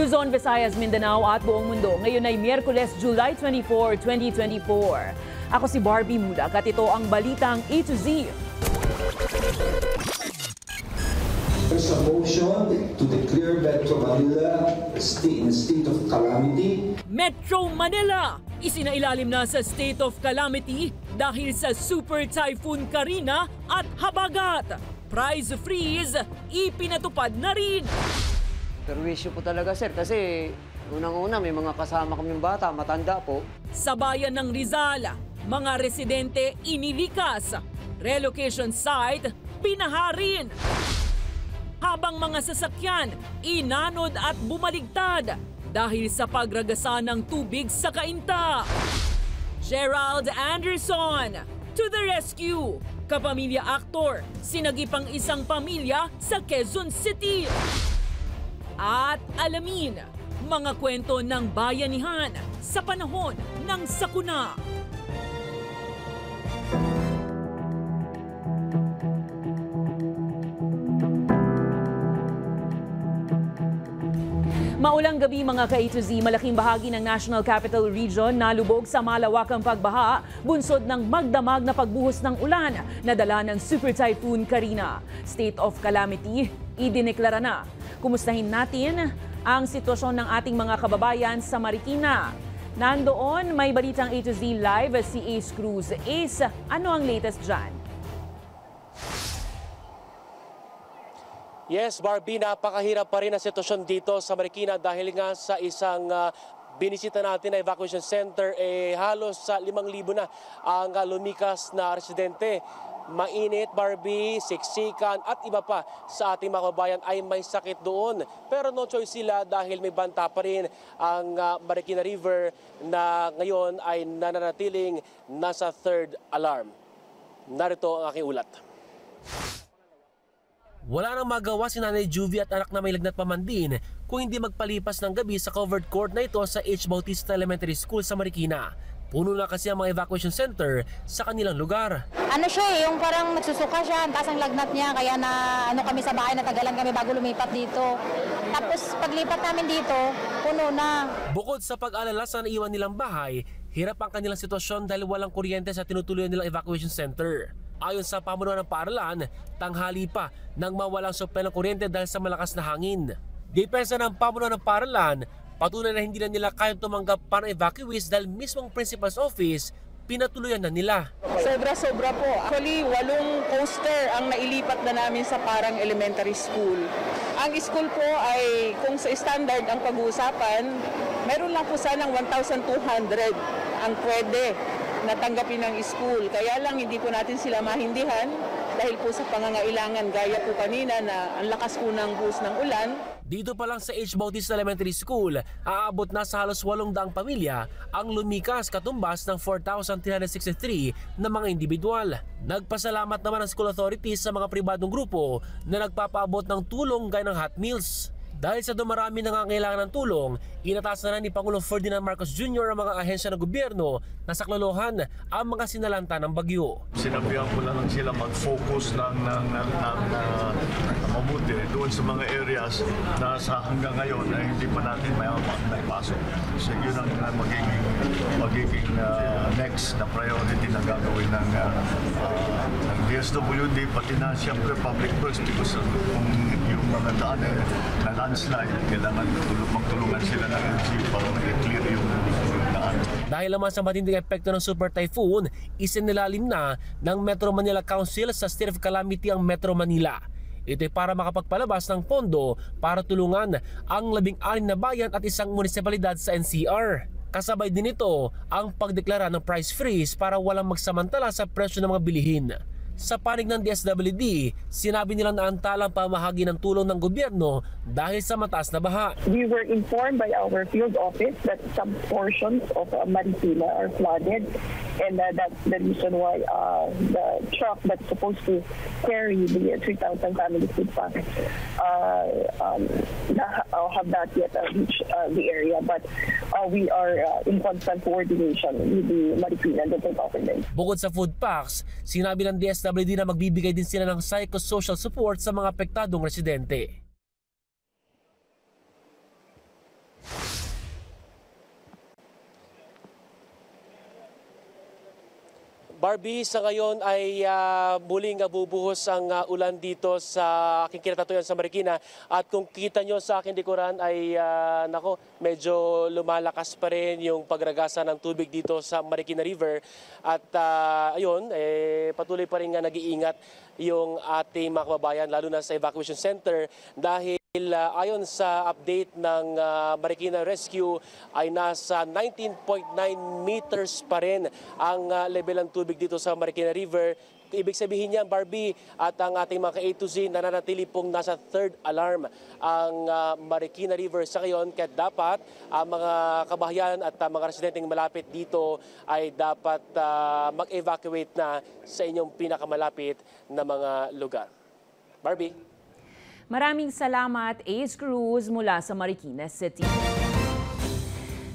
Luzon, Visayas, Mindanao at buong mundo. Ngayon ay Miyerkules, July 24, 2024. Ako si Barbie Mulag at ito ang balitang A to Z. There's a motion to declare Metro Manila in a state of calamity. Metro Manila, isinailalim na sa state of calamity dahil sa Super Typhoon Karina at Habagat. Price freeze, ipinatupad na rin. Perwisyo po talaga, sir, kasi unang-una may mga kasama kaming bata, matanda po. Sa bayan ng Rizal, mga residente inilikas. Relocation site, pinaharin. Habang mga sasakyan, inanod at bumaligtad dahil sa pagragasa ng tubig sa Cainta. Gerald Anderson, to the rescue. Kapamilya aktor, sinagipang isang pamilya sa Quezon City. At alamin, mga kwento ng bayanihan sa panahon ng sakuna. Maulang gabi mga ka-A to Z, malaking bahagi ng National Capital Region nalubog sa malawakang pagbaha, bunsod ng magdamag na pagbuhos ng ulan na dala ng Super Typhoon Karina. State of calamity, idineklara na. Kumustahin natin ang sitwasyon ng ating mga kababayan sa Marikina. Nandoon, may balitang A to Z live si Ace Cruz. Ace, ano ang latest dyan? Yes, Barbie, napakahirap pa rin ang sitwasyon dito sa Marikina dahil nga sa isang binisita natin na evacuation center, halos sa 5,000 na ang lumikas na residente. Mainit, Barbie, siksikan at iba pa sa ating mga kababayan ay may sakit doon. Pero no choice sila dahil may banta pa rin ang Marikina River na ngayon ay nananatiling nasa 3rd alarm. Narito ang aking ulat. Wala nang magawa si Nanay Juvie at anak na may lagnat pa man din kung hindi magpalipas ng gabi sa covered court na ito sa H. Bautista Elementary School sa Marikina. Puno na kasi ang mga evacuation center sa kanilang lugar. Ano siya yung parang nagsusuka siya, ang taas ang lagnat niya, kaya na kami sa bahay, natagalan kami bago lumipat dito. Tapos paglipat namin dito, puno na. Bukod sa pag-alala sa naiwan nilang bahay, hirap ang kanilang sitwasyon dahil walang kuryente sa tinutuloy nilang evacuation center. Ayon sa pamunuan ng paaralan, tanghali pa nang mawalang supply ng kuryente dahil sa malakas na hangin. Depensa ng pamunuan ng paaralan, patunay na hindi na nila kayang tumanggap para evacuees dahil mismong principal's office pinatuluyan na nila. Sobra-sobra po. Actually, 8 coaster ang nailipat na namin sa Parang Elementary School. Ang school po ay kung sa standard ang pag-uusapan, meron lang po sanang 1,200 ang pwede natanggapin ng school. Kaya lang hindi po natin sila mahindihan dahil po sa pangangailangan gaya po kanina na ang lakas po ng buhos ng ulan. Dito pa lang sa H. Bautista Elementary School, aabot na sa halos 800 pamilya ang lumikas katumbas ng 4,363 na mga individual. Nagpasalamat naman ang school authorities sa mga pribadong grupo na nagpapaabot ng tulong gaya ng hot meals. Dahil sa dumarami nangangailangan ng tulong, inatasan na ni Pangulong Ferdinand Marcos Jr. ang mga ahensya ng gobyerno na saklolohan ang mga sinalanta ng bagyo. Sinabihan ko lang sila mag-focus ng mabuti doon sa mga areas na sa hanggang ngayon ay hindi pa natin may pasok. So yun ang magiging next na priority na gagawin ng DSWD pati na siyempre public works because kung yung mga daan na landslide, kailangan magtulungan sila ng LGU para mag-clear yung daan. Dahil naman sa matinding epekto ng Super Typhoon, isinilalim na ng Metro Manila Council sa State of Calamity ang Metro Manila. Ito ay para makapagpalabas ng pondo para tulungan ang 16 na bayan at isang munisipalidad sa NCR. Kasabay din ito ang pagdeklara ng price freeze para walang magsamantala sa presyo ng mga bilihin. Sa panig ng DSWD, sinabi nilang naantalang pamahagi ng tulong ng gobyerno dahil sa mataas na baha. We were informed by our field office that some portions of Marikina are flooded, and that's the reason why the truck that's supposed to carry the 3,000 family food packs have not yet reached the area, but we are in constant coordination with the Marikina local government. Bukod sa food packs, sinabi ng DSWD na magbibigay din sila ng psychosocial support sa mga apektadong residente. Barbie, sa ngayon ay muling bubuhos ang ulan dito sa aking kinatatuyan sa Marikina. At kung kita nyo sa aking likuran ay medyo lumalakas pa rin yung pagragasa ng tubig dito sa Marikina River. At patuloy pa rin nag-iingat yung ating mga kababayan, lalo na sa evacuation center, dahil ayon sa update ng Marikina Rescue ay nasa 19.9 meters pa rin ang level ng tubig dito sa Marikina River. Ibig sabihin niya, Barbie, at ang ating mga ka-A to Z nananatili pong nasa third alarm ang Marikina River sa ngayon. Kaya dapat ang mga kabahayan at mga residenteng malapit dito ay dapat mag-evacuate na sa inyong pinakamalapit na mga lugar. Barbie. Maraming salamat, Ace Cruz mula sa Marikina City.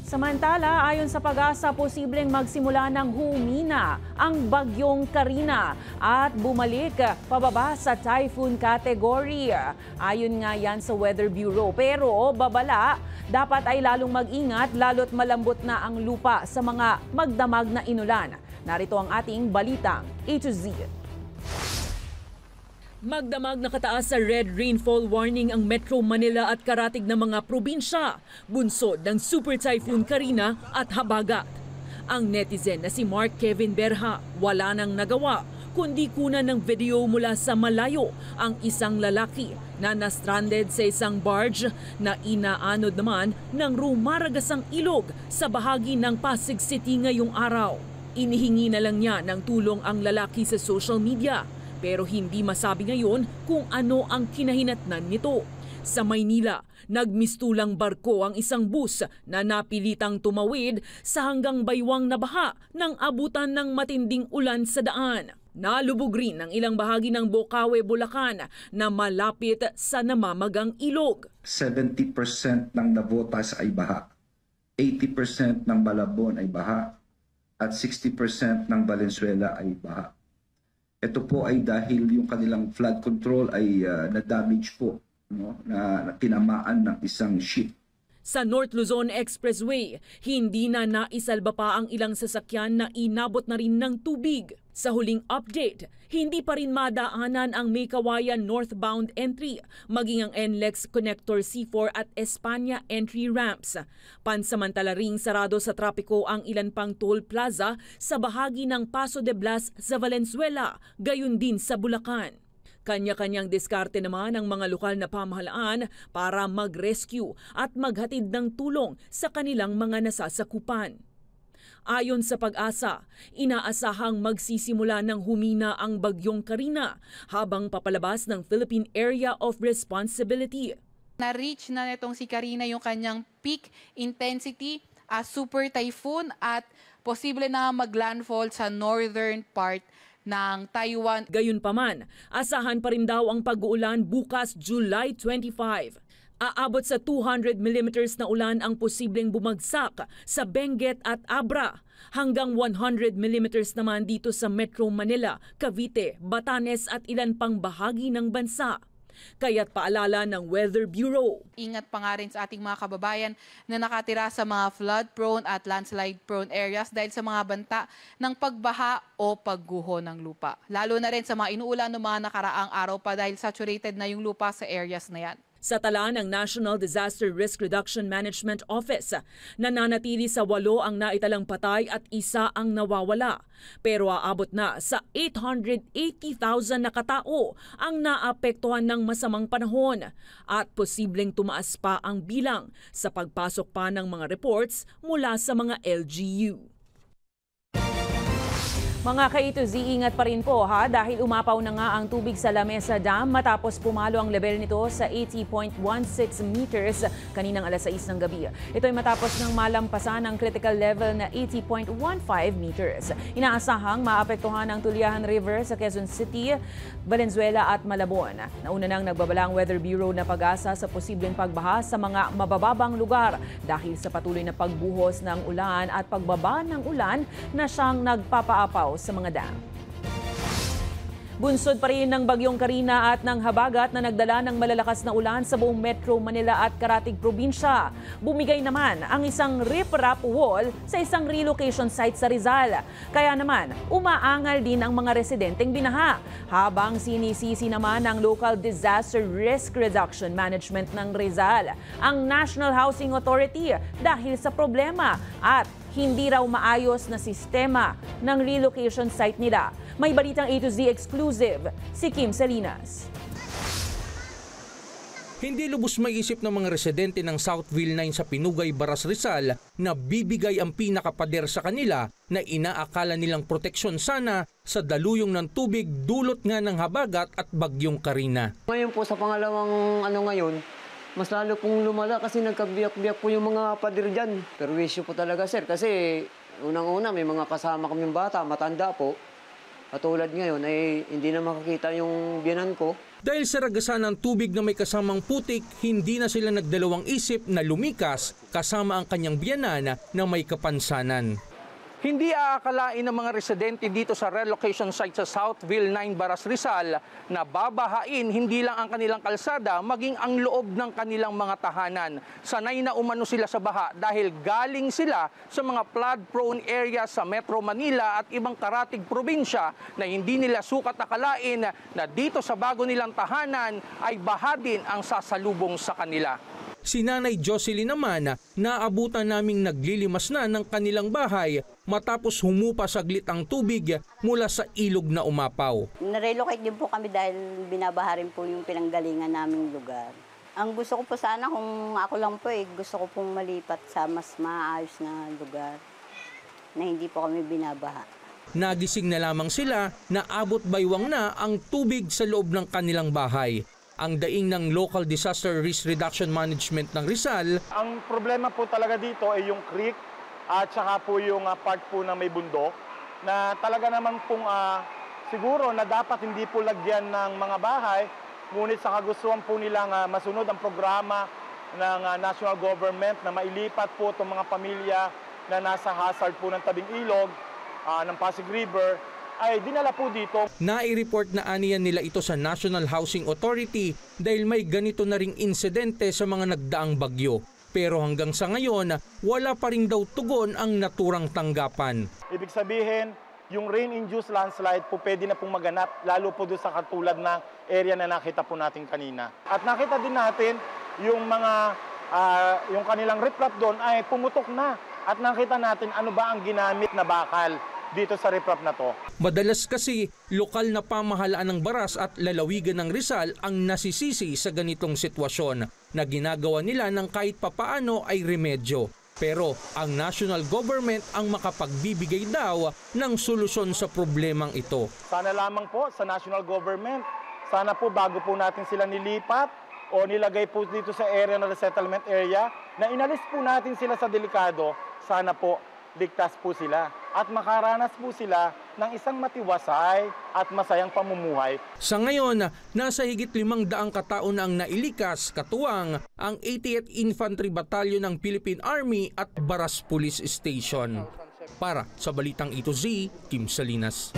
Samantala, ayon sa Pag-asa, posibleng magsimula ng humina ang bagyong Karina at bumalik pababa sa typhoon category. Ayon nga yan sa Weather Bureau. Pero babala, dapat ay lalong mag-ingat lalo't malambot na ang lupa sa mga magdamag na inulan. Narito ang ating balitang A to Z. Magdamag na kataas sa red rainfall warning ang Metro Manila at karatig ng mga probinsya, bunsod ng Super Typhoon Karina at habagat. Ang netizen na si Mark Kevin Berha wala nang nagawa kundi kunan ng video mula sa malayo ang isang lalaki na na-stranded sa isang barge na inaanod naman ng rumaragasang ilog sa bahagi ng Pasig City ngayong araw. Inihingi na lang niya ng tulong ang lalaki sa social media. Pero hindi masabi ngayon kung ano ang kinahinatnan nito. Sa Maynila, nagmistulang barko ang isang bus na napilitang tumawid sa hanggang baywang na baha nang abutan ng matinding ulan sa daan. Nalubog rin ang ilang bahagi ng Bocaue, Bulacan na malapit sa namamagang ilog. 70% ng Navotas ay baha, 80% ng Malabon ay baha, at 60% ng Valenzuela ay baha. Ito po ay dahil yung kanilang flood control ay na-damage po, na tinamaan ng isang ship. Sa North Luzon Expressway, hindi na naisalba pa ang ilang sasakyan na inabot na rin ng tubig. Sa huling update, hindi pa rin madaanan ang Maykawayan northbound entry, maging ang NLEX Connector C4 at Espanya entry ramps. Pansamantala ring sarado sa trapiko ang ilan pang toll plaza sa bahagi ng Paso de Blas sa Valenzuela, gayon din sa Bulacan. Kanya-kanyang diskarte naman ang mga lokal na pamahalaan para mag-rescue at maghatid ng tulong sa kanilang mga nasasakupan. Ayon sa Pag-asa, inaasahang magsisimula ng humina ang bagyong Karina habang papalabas ng Philippine Area of Responsibility. Na-reach na nitong si Karina yung kanyang peak intensity as super typhoon at posible na maglandfall sa northern part ng Taiwan. Gayunpaman, asahan pa rin daw ang pag-uulan bukas July 25. Aabot sa 200 mm na ulan ang posibleng bumagsak sa Benguet at Abra. Hanggang 100 mm naman dito sa Metro Manila, Cavite, Batanes at ilan pang bahagi ng bansa. Kaya't paalala ng Weather Bureau. Ingat pa nga rin sa ating mga kababayan na nakatira sa mga flood-prone at landslide-prone areas dahil sa mga banta ng pagbaha o pagguho ng lupa. Lalo na rin sa mga inuulan ng mga nakaraang araw pa dahil saturated na yung lupa sa areas na yan. Sa tala ng National Disaster Risk Reduction Management Office, nananatili sa 8 ang naitalang patay at 1 ang nawawala. Pero aabot na sa 880,000 na katao ang naapektuhan ng masamang panahon at posibleng tumaas pa ang bilang sa pagpasok pa ng mga reports mula sa mga LGU. Mga ka-A to Z, ingat pa rin po dahil umapaw na nga ang tubig sa Lamesa Dam matapos pumalo ang level nito sa 80.16 meters kaninang alas 6 ng gabi. Ito ay matapos ng malampasan ang critical level na 80.15 meters. Inaasahang maapektuhan ang Tuliahan River sa Quezon City, Valenzuela at Malabon. Nauna nang nagbabala ang Weather Bureau na pag-asa sa posibleng pagbaha sa mga mabababang lugar dahil sa patuloy na pagbuhos ng ulan at pagbaba ng ulan na siyang nagpapaapaw sa mga dam. Bunsod pa rin ng bagyong Karina at ng habagat na nagdala ng malalakas na ulan sa buong Metro Manila at Karatig Probinsya. Bumigay naman ang isang riprap wall sa isang relocation site sa Rizal. Kaya naman, umaangal din ang mga residenteng binaha. Habang sinisisi naman ng Local Disaster Risk Reduction Management ng Rizal ang National Housing Authority dahil sa problema at hindi raw maayos na sistema ng relocation site nila. May balitang A to Z exclusive, si Kim Salinas. Hindi lubos maiisip ng mga residente ng Southville 9 sa Pinugay, Baras, Rizal na bibigay ang pinakapader sa kanila na inaakala nilang proteksyon sana sa daluyong ng tubig dulot nga ng habagat at bagyong Karina. Ngayon po sa pangalawang ngayon, mas lalo pong lumala kasi nagkabiyak-biyak po yung mga pader dyan. Perwisyo po talaga sir kasi unang-una may mga kasama kaming bata, matanda po. At tulad ngayon ay hindi na makakita yung biyanan ko. Dahil sa ragasan ng tubig na may kasamang putik, hindi na sila nagdalawang isip na lumikas kasama ang kanyang biyanan na may kapansanan. Hindi aakalain ng mga residente dito sa relocation site sa Southville 9, Baras, Rizal na babahain hindi lang ang kanilang kalsada maging ang loob ng kanilang mga tahanan. Sanay na umano sila sa baha dahil galing sila sa mga flood-prone areas sa Metro Manila at ibang karatig probinsya na hindi nila sukat akalain na dito sa bago nilang tahanan ay baha din ang sasalubong sa kanila. Si Nanay Jocelyn naman, naabutan naming naglilimas na ng kanilang bahay matapos humupa saglit ang tubig mula sa ilog na umapaw. Narelocate din po kami dahil binabaha rin po yung pinanggalingan naming lugar. Ang gusto ko po sana kung ako lang po gusto ko pong malipat sa mas maayos na lugar na hindi po kami binabaha. Nagising na lamang sila na abot baywang na ang tubig sa loob ng kanilang bahay. Ang daing ng Local Disaster Risk Reduction Management ng Rizal. Ang problema po talaga dito ay yung creek at saka po yung part po na may bundok na talaga naman pong siguro na dapat hindi po lagyan ng mga bahay, ngunit sa kagustuhan po nilang masunod ang programa ng national government na mailipat po itong mga pamilya na nasa hazard po ng tabing ilog ng Pasig River ay dinala po dito. Nai-report na aniyan nila ito sa National Housing Authority dahil may ganito na ring insidente sa mga nagdaang bagyo. Pero hanggang sa ngayon, wala pa rin daw tugon ang naturang tanggapan. Ibig sabihin, yung rain-induced landslide po pwede na pong maganap, lalo po doon sa katulad na area na nakita po natin kanina. At nakita din natin yung mga, yung kanilang riprap doon ay pumutok na. At nakita natin ano ba ang ginamit na bakal dito sa riprap na to. Madalas kasi, lokal na pamahalaan ng Baras at lalawigan ng Rizal ang nasisisi sa ganitong sitwasyon na ginagawa nila ng kahit papaano ay remedyo. Pero ang national government ang makapagbibigay daw ng solusyon sa problemang ito. Sana lamang po sa national government, sana po bago po natin sila nilipat o nilagay po dito sa area na resettlement area, na inalis po natin sila sa delikado, sana po ligtas po sila at makaranas po sila ng isang matiwasay at masayang pamumuhay. Sa ngayon, nasa higit 500 katao na ang nailikas, katuwang ang 88th Infantry Battalion ng Philippine Army at Baras Police Station. Para sa Balitang A to Z, Kim Salinas.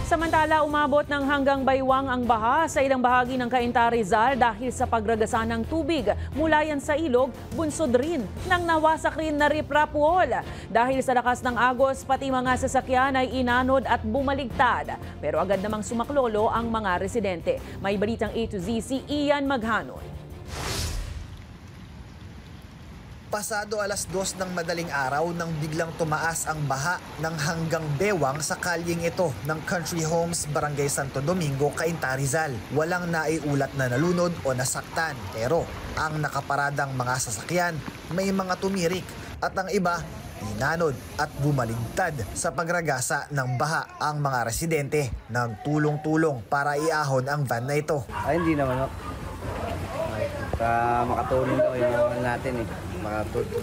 Samantala, umabot ng hanggang baywang ang baha sa ilang bahagi ng Cainta, Rizal dahil sa pagragasan ng tubig. Mula yan sa ilog, bunsod rin ng nawasak rin na riprap wall. Dahil sa lakas ng agos, pati mga sasakyan ay inanod at bumaligtad. Pero agad namang sumaklolo ang mga residente. May balitang A to Z si Ian Maghanon. Pasado alas 2 ng madaling araw nang biglang tumaas ang baha ng hanggang bewang sa kalyeng ito ng Country Homes, Barangay Santo Domingo, Cainta, Rizal. Walang naiulat na nalunod o nasaktan, pero ang nakaparadang mga sasakyan may mga tumirik at ang iba inanod at bumaligtad sa pagragasa ng baha. Ang mga residente nagtulong-tulong para iahon ang van na ito. Ay, hindi naman. Makatulong daw yung natin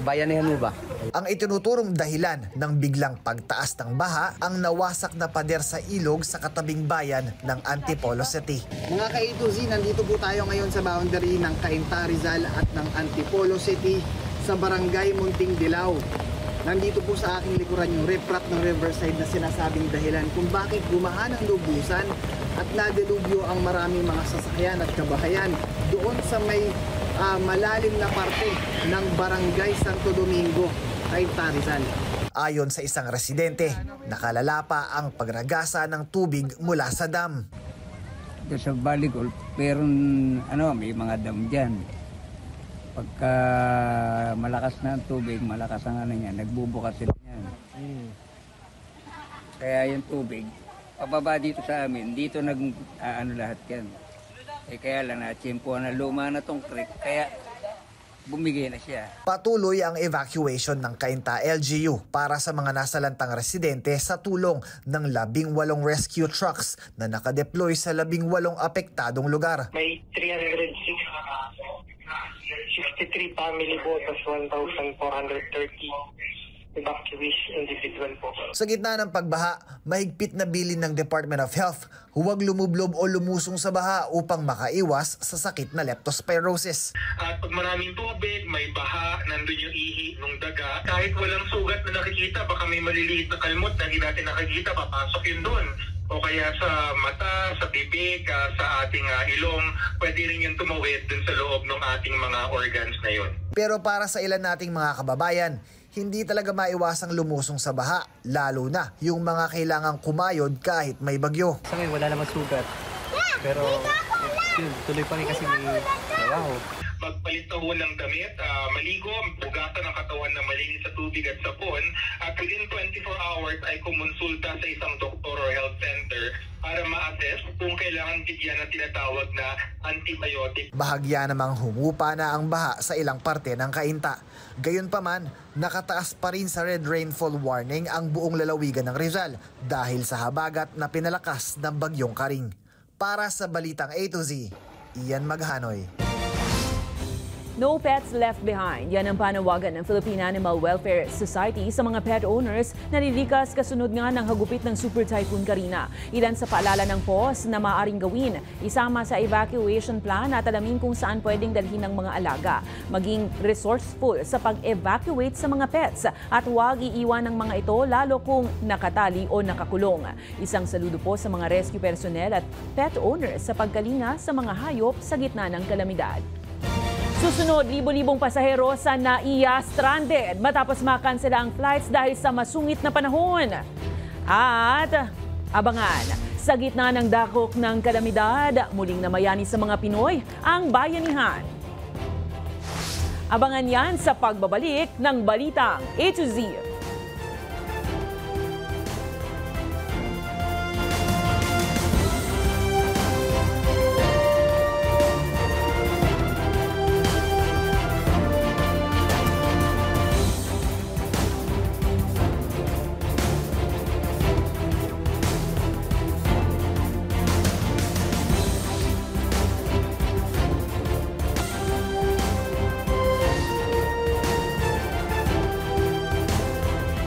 bayanihan mo ba? Ang itinuturong dahilan ng biglang pagtaas ng baha ang nawasak na pader sa ilog sa katabing bayan ng Antipolo City. Mga ka-A to Z, nandito po tayo ngayon sa boundary ng Cainta, Rizal at ng Antipolo City sa Barangay Munting Dilaw. Nandito po sa aking likuran yung riprap ng Riverside na sinasabing dahilan kung bakit gumaha ng lubusan at nadelubyo ang maraming mga sasakyan at kabahayan doon sa may malalim na parte ng Barangay Santo Domingo, Cainta, Rizal. Ayon sa isang residente, nakalala pa ang pagragasa ng tubig mula sa dam. Ito sa Baligol, pero may mga dam dyan. Pagka malakas na ang tubig, malakas ang niya, nagbubukas sila niyan. Kaya yung tubig, pababa dito sa amin, dito lahat yan. Kaya lang natsimpuan na luma na tong creek, kaya bumigay na siya. Patuloy ang evacuation ng Cainta LGU para sa mga nasalantang residente sa tulong ng 18 rescue trucks na nakadeploy sa 18 apektadong lugar. May 363 family boats, 1,430 evacuees individual po. Sa gitna ng pagbaha, mahigpit na bilin ng Department of Health, huwag lumublob o lumusong sa baha upang makaiwas sa sakit na leptospirosis. At pag maraming tubig, may baha, nandun yung ihi ng daga. Kahit walang sugat na nakikita, baka may maliliit na kalmot na hindi natin nakikita, papasok yun doon. O kaya sa mata, sa bibig, sa ating ilong, pwede rin yung tumawid dun sa loob ng ating mga organs na yun. Pero para sa ilan nating mga kababayan, hindi talaga maiwasang lumusong sa baha, lalo na yung mga kailangang kumayod kahit may bagyo. Sa ngayon wala naman sugat, pero tuloy pa rin kasi may trabaho. Magpalit na ho ng damit, maligo, bugatan ang katawan na malinis sa tubig at sabon, at within 24 hours ay kumonsulta sa isang doktor or health center para ma-assess kung kailangan bigyan na tinatawag na antibiotic. Bahagya namang humupa na ang baha sa ilang parte ng Cainta. Gayunpaman, nakataas pa rin sa red rainfall warning ang buong lalawigan ng Rizal dahil sa habagat na pinalakas ng bagyong Karing. Para sa Balitang A to Z, Ian Maghanoy. No pets left behind. Yan ang panawagan ng Philippine Animal Welfare Society sa mga pet owners na nilikas kasunod nga ng hagupit ng Super Typhoon Karina. Ilan sa paalala ng POS na maaaring gawin, isama sa evacuation plan at alamin kung saan pwedeng dalhin ng mga alaga. Maging resourceful sa pag-evacuate sa mga pets at huwag iiwan ng mga ito lalo kung nakatali o nakakulong. Isang saludo po sa mga rescue personnel at pet owners sa pagkalinga sa mga hayop sa gitna ng kalamidad. Susunod, libo-libong pasahero sa NAIA stranded matapos makansela ang flights dahil sa masungit na panahon. At abangan, sa gitna ng dakok ng kalamidad, muling namayani sa mga Pinoy ang bayanihan. Abangan yan sa pagbabalik ng Balitang A to Z.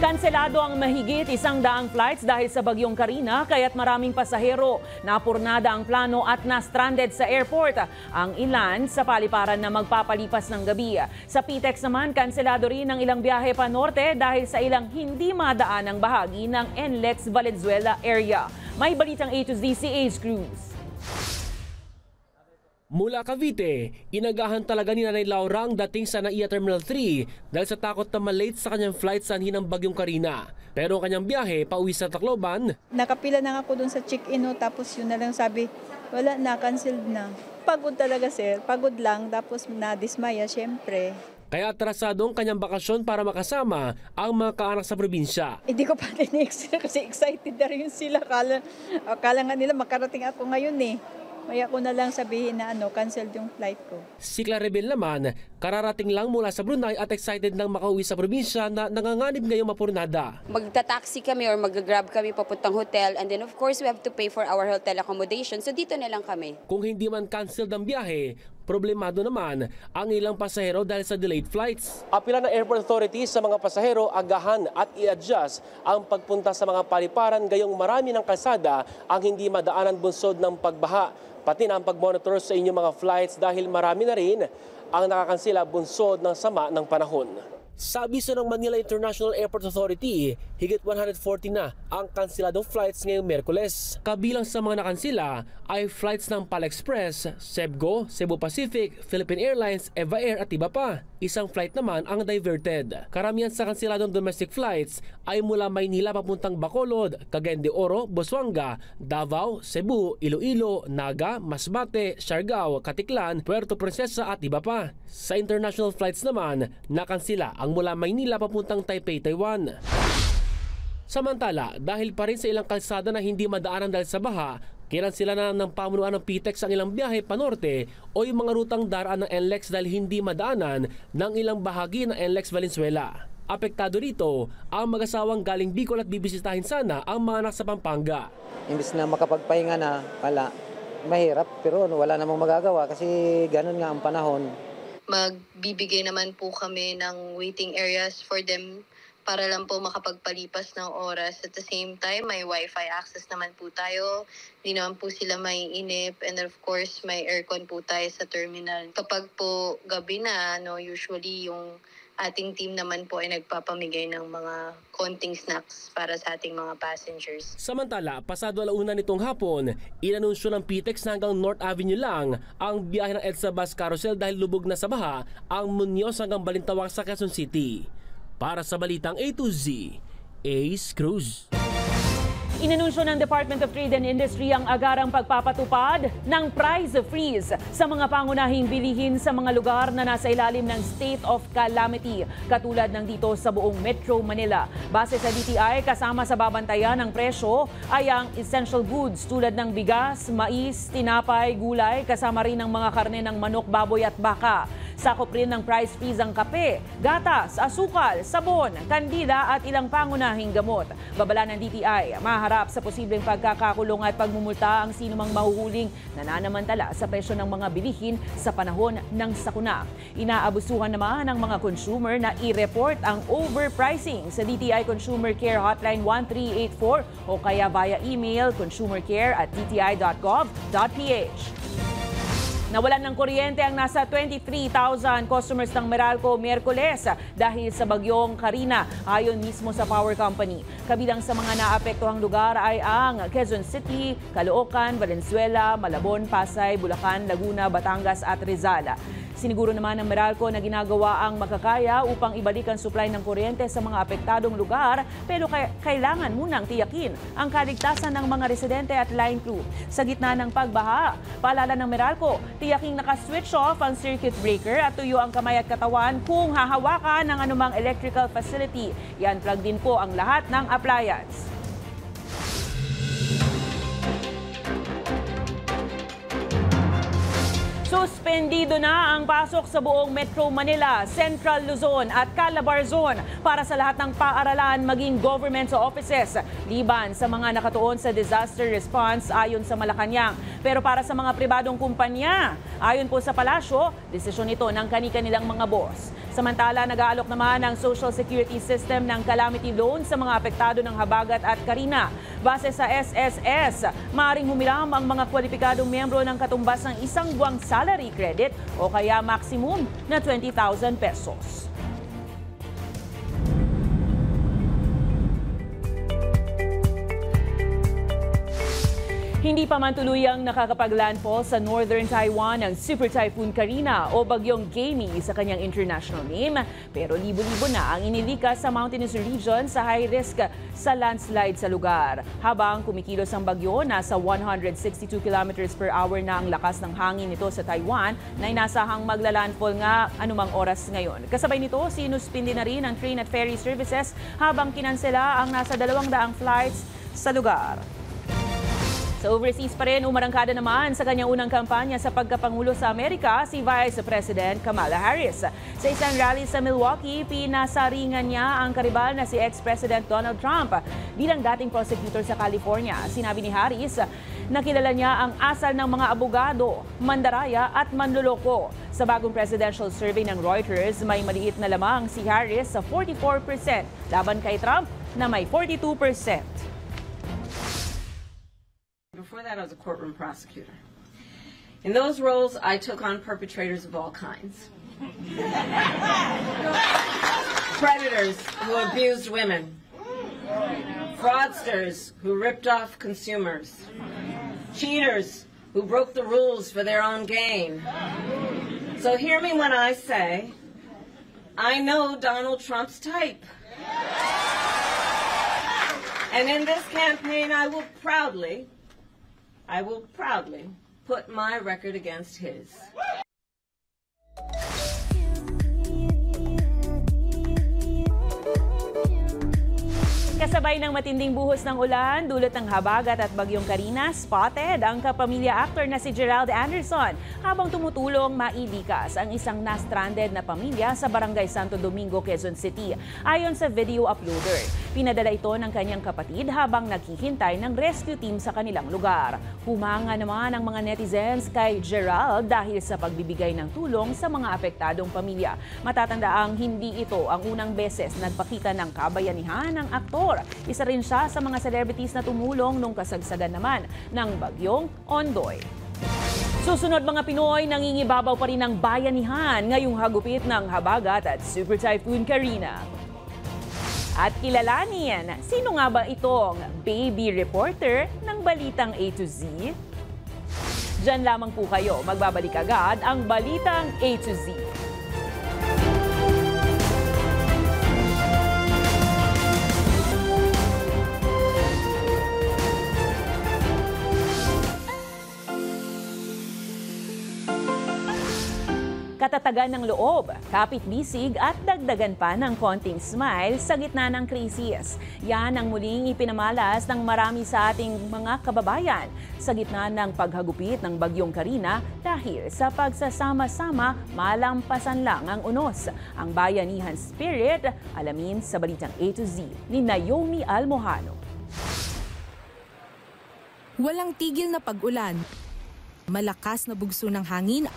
Kanselado ang mahigit 100 flights dahil sa bagyong Karina, kaya't maraming pasahero napurnada ang plano at na-stranded sa airport. Ang ilan sa paliparan na magpapalipas ng gabi. Sa PTEX naman, kanselado rin ang ilang biyahe pa norte dahil sa ilang hindi madaan ang bahagi ng NLEX Valenzuela area. May Balitang A to Z si Ace Cruz. Mula Cavite, inagahan talaga ni Nanay Laura ang dating sa NAIA Terminal 3 dahil sa takot na malate sa kanyang flight sa hinang bagyong Karina. Pero ang kanyang biyahe pauwi sa Tacloban. Nakapila na ako dun sa check-in, tapos yun na lang sabi, wala na, canceled na. Pagod talaga sir, pagod lang, tapos na-dismaya syempre. Kaya atrasado ang kanyang bakasyon para makasama ang mga kaanak sa probinsya. Hindi ko pa din-expect kasi excited na rin sila. Akala nga nila makarating ako ngayon eh. Kaya ko na lang sabihin na cancel yung flight ko. Si Claribel naman, kararating lang mula sa Brunei at excited nang makauwi sa probinsya na nanganganib ngayong mapurnada. Magta-taxi kami or mag-grab kami papuntang hotel, and then of course we have to pay for our hotel accommodation. So dito na lang kami. Kung hindi man cancel ang biyahe, problemado naman ang ilang pasahero dahil sa delayed flights. Apila ng airport authorities sa mga pasahero agahan at i-adjust ang pagpunta sa mga paliparan gayong marami ng kalsada ang hindi madaanan bunsod ng pagbaha. Pati na ang pag-monitor sa inyong mga flights dahil marami na rin ang nakakansela bunsod ng sama ng panahon. Sa abiso ng Manila International Airport Authority, higit 140 na ang kanseladong flights ngayong Miyerkules. Kabilang sa mga nakansela ay flights ng PAL Express, Cebgo, Cebu Pacific, Philippine Airlines, Eva Air at iba pa. Isang flight naman ang diverted. Karamihan sa kanseladong domestic flights ay mula Maynila papuntang Bacolod, Cagayan de Oro, Busuanga, Davao, Cebu, Iloilo, Naga, Masbate, Siargao, Katiklan, Puerto Princesa at iba pa. Sa international flights naman, nakansela ang mula Maynila papuntang Taipei, Taiwan. Samantala, dahil pa rin sa ilang kalsada na hindi madaanan dahil sa baha, kinansela na ng pamunuan ng PTEX ang ilang biyahe panorte o yung mga rutang daraan ng NLEX dahil hindi madaanan ng ilang bahagi ng NLEX Valenzuela. Apektado rito ang mag-asawang galing Bicol at bibisitahin sana ang mga anak sa Pampanga. Imbis na makapagpahinga na pala, mahirap pero wala namang magagawa kasi ganun nga ang panahon. Magbibigay naman po kami ng waiting areas for them para lang po makapagpalipas ng oras. At the same time, may Wi-Fi access naman po tayo. Hindi naman po sila maiinip. And of course, may aircon po tayo sa terminal. Kapag po gabi na, usually yung ating team naman po ay nagpapamigay ng mga konting snacks para sa ating mga passengers. Samantala, pasado alauna nitong hapon, inanunsyo ng PTEX na hanggang North Avenue lang ang biyahe ng EDSA Bus Carousel dahil lubog na sa baha ang Muñoz hanggang Balintawak sa Quezon City. Para sa Balitang A to Z, Ace Cruz. Inanunsyo ng Department of Trade and Industry ang agarang pagpapatupad ng price freeze sa mga pangunahing bilihin sa mga lugar na nasa ilalim ng state of calamity, katulad ng dito sa buong Metro Manila. Base sa DTI, kasama sa babantayan ng presyo ay ang essential goods tulad ng bigas, mais, tinapay, gulay, kasama rin ang mga karne ng manok, baboy at baka. Sakop rin ng price freeze ang kape, gatas, asukal, sabon, kandila at ilang pangunahing gamot. Babala ng DTI, maharap sa posibleng pagkakakulong at pagmumulta ang sinumang mahuhuling nananamantala sa presyo ng mga bilihin sa panahon ng sakuna. Inaabusuhan naman ng mga consumer na i-report ang overpricing sa DTI Consumer Care Hotline 1384 o kaya via email consumercare@dti.gov.ph. Nawalan ng kuryente ang nasa 23,000 customers ng Meralco Miyerkules dahil sa bagyong Karina, ayon mismo sa power company. Kabilang sa mga naapektuhang lugar ay ang Quezon City, Caloocan, Valenzuela, Malabon, Pasay, Bulacan, Laguna, Batangas at Rizal. Siniguro naman ng Meralco na ginagawa ang makakaya upang ibalik ang supply ng kuryente sa mga apektadong lugar, pero kailangan munang tiyakin ang kaligtasan ng mga residente at line crew. Sa gitna ng pagbaha, paalala ng Meralco, tiyaking naka-switch off ang circuit breaker at tuyo ang kamay at katawan kung hahawakan ng anumang electrical facility. Yan, plug din po ang lahat ng appliance. Suspendido na ang pasok sa buong Metro Manila, Central Luzon at Calabar Zone para sa lahat ng paaralan maging government offices, liban sa mga nakatuon sa disaster response ayon sa Malacanang. Pero para sa mga pribadong kumpanya, ayon po sa palasyo, desisyon ito ng kani-kanilang mga boss. Samantala, nag-aalok naman ang Social Security System ng calamity loan sa mga apektado ng habagat at Karina. Base sa SSS, maaaring humiram ang mga kwalipikadong miyembro ng katumbas ng isang buwang salary credit o kaya maximum na 20,000 pesos. Hindi pa man tuluyang nakakapag-landfall sa northern Taiwan ang Super Typhoon Karina o bagyong Gamy sa kanyang international name. Pero libo-libo na ang inilikas sa mountainous region sa high risk sa landslide sa lugar. Habang kumikilos ang bagyo, nasa 162 km per hour na ang lakas ng hangin nito sa Taiwan na inasahang magla-landfall nga anumang oras ngayon. Kasabay nito, sinuspindi na rin ang train at ferry services habang kinansela ang nasa 200 flights sa lugar. Sa overseas pa rin, umarangkada naman sa kanyang unang kampanya sa pagkapangulo sa Amerika si Vice President Kamala Harris. Sa isang rally sa Milwaukee, pinasaringan niya ang karibal na si ex-President Donald Trump bilang dating prosecutor sa California. Sinabi ni Harris na kilala niya ang asal ng mga abogado, mandaraya at manloloko. Sa bagong presidential survey ng Reuters, may maliit na lamang si Harris sa 44% laban kay Trump na may 42%. Before that, I was a courtroom prosecutor. In those roles, I took on perpetrators of all kinds. Predators who abused women. Fraudsters who ripped off consumers. Cheaters who broke the rules for their own gain. So hear me when I say, I know Donald Trump's type. And in this campaign, I will proudly put my record against his. Kasabay ng matinding buhos ng ulan, dulot ng habagat at bagyong Karina, spotted ang kapamilya actor na si Gerald Anderson habang tumutulong mailikas ang isang na-stranded na pamilya sa Barangay Santo Domingo, Quezon City. Ayon sa video uploader, pinadala ito ng kanyang kapatid habang naghihintay ng rescue team sa kanilang lugar. Humanga naman ang mga netizens kay Gerald dahil sa pagbibigay ng tulong sa mga apektadong pamilya. Matatandaang hindi ito ang unang beses nagpakita ng kabayanihan ng aktor. Isa rin siya sa mga celebrities na tumulong nung kasagsagan naman ng bagyong Ondoy. Susunod mga Pinoy, nangingibabaw pa rin ang bayanihan ngayong hagupit ng habagat at Super Typhoon Karina. At kilalanin, sino nga ba itong baby reporter ng Balitang A to Z? Diyan lamang po kayo, magbabalik agad ang Balitang A to Z. Katatagan ng loob, kapit-bisig at dagdagan pa ng konting smile sa gitna ng krisis. Yan ang muling ipinamalas ng marami sa ating mga kababayan sa gitna ng paghagupit ng bagyong Karina dahil sa pagsasama-sama malampasan lang ang unos. Ang bayanihan spirit, alamin sa Balitang A to Z ni Naomi Almojano. Walang tigil na pag-ulan, malakas na bugso ng hangin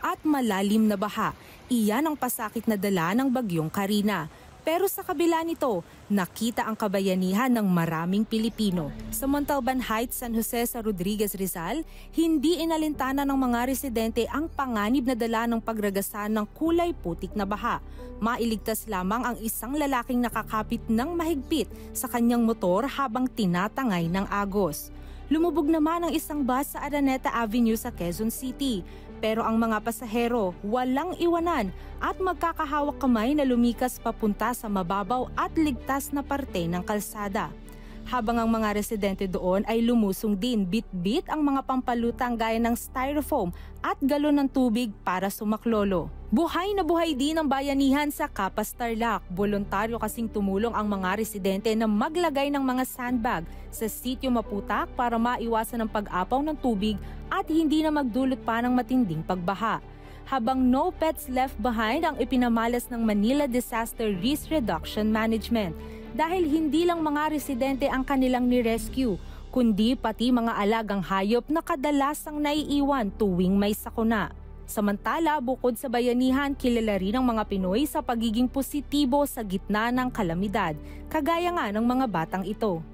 at malalim na baha. Iyan ang pasakit na dala ng bagyong Karina. Pero sa kabila nito, nakita ang kabayanihan ng maraming Pilipino. Sa Montalban Heights, San Jose sa Rodriguez, Rizal, hindi inalintana ng mga residente ang panganib na dala ng pagragasan ng kulay putik na baha. Mailigtas lamang ang isang lalaking nakakapit ng mahigpit sa kanyang motor habang tinatangay ng agos. Lumubog naman ang isang bus sa Araneta Avenue sa Quezon City. Pero ang mga pasahero walang iwanan at magkakahawak kamay na lumikas papunta sa mababaw at ligtas na parte ng kalsada. Habang ang mga residente doon ay lumusong din, bit-bit ang mga pampalutang gaya ng styrofoam at galon ng tubig para sumaklolo. Buhay na buhay din ang bayanihan sa Kapas Tarlac. Voluntaryo kasing tumulong ang mga residente na maglagay ng mga sandbag sa sitio maputak para maiwasan ang pag-apaw ng tubig at hindi na magdulot pa ng matinding pagbaha. Habang no pets left behind ang ipinamalas ng Manila Disaster Risk Reduction Management. Dahil hindi lang mga residente ang kanilang ni-rescue, kundi pati mga alagang hayop na kadalasang naiiwan tuwing may sakuna. Samantala, bukod sa bayanihan, kilala rin ang mga Pinoy sa pagiging positibo sa gitna ng kalamidad, kagaya nga ng mga batang ito.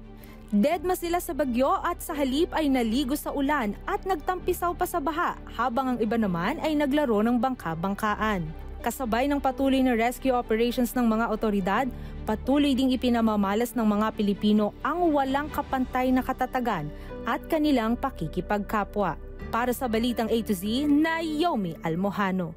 Deadma sila sa bagyo at sa halip ay naligo sa ulan at nagtampisaw pa sa baha, habang ang iba naman ay naglaro ng bangka-bangkaan. Kasabay ng patuloy na rescue operations ng mga otoridad, patuloy ding ipinamamalas ng mga Pilipino ang walang kapantay na katatagan at kanilang pakikipagkapwa. Para sa Balitang A to Z, Naomi Almojano.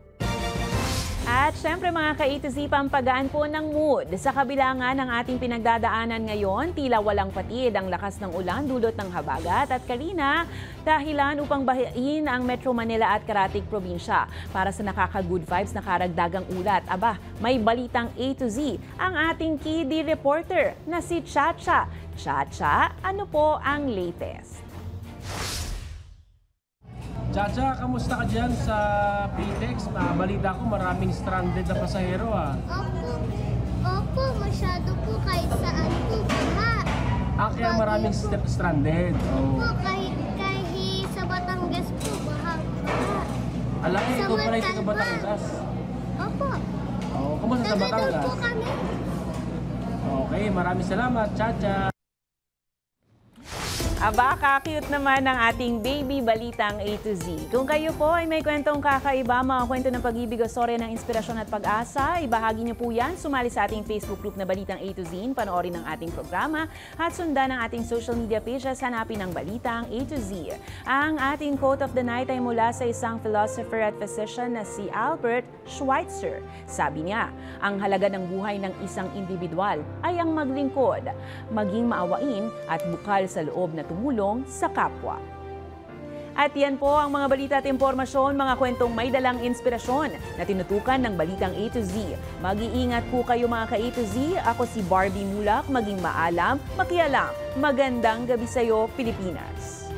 At syempre mga ka-A to Z, pampagaan po ng mood. Sa kabila nga ng ating pinagdadaanan ngayon, tila walang patid ang lakas ng ulan dulot ng habagat at Karina, dahilan upang bahain ang Metro Manila at Karatig Probinsya. Para sa nakaka-good vibes na karagdagang ulat, may Balitang A to Z ang ating KD reporter na si Chacha. Chacha, ano po ang latest? Chacha, kamusta ka dyan sa PTEX? Balita ko maraming stranded na pasahero Opo, masyado po kahit saan po baha. Kaya maraming stranded. Opo, kahit sa Batangas po baha. Alam ko, ikaw pala yung Batangas. Opo. Kamusta sa Batangas? Po kami. Okay, maraming salamat, Chacha. Aba, kakute naman ng ating baby balitang A to Z. Kung kayo po ay may kwentong kakaiba, mga kwento ng pag-ibig o storya ng inspirasyon at pag-asa, ibahagi niyo po yan. Sumali sa ating Facebook group na Balitang A to Z, panoorin ang ating programa at sundan ang ating social media pages, hanapin ang Balitang A to Z. Ang ating quote of the night ay mula sa isang philosopher at physician na si Albert Schweitzer. Sabi niya, ang halaga ng buhay ng isang individual ay ang maglingkod, maging maawain at bukal sa loob na tumulong sa kapwa. At yan po ang mga balita at impormasyon, mga kwentong may dalang inspirasyon na tinutukan ng Balitang A to Z. Mag-iingat po kayo mga ka-A to Z. Ako si Barbie Mulak, maging maalam, makialam. Magandang gabi sa'yo, Pilipinas.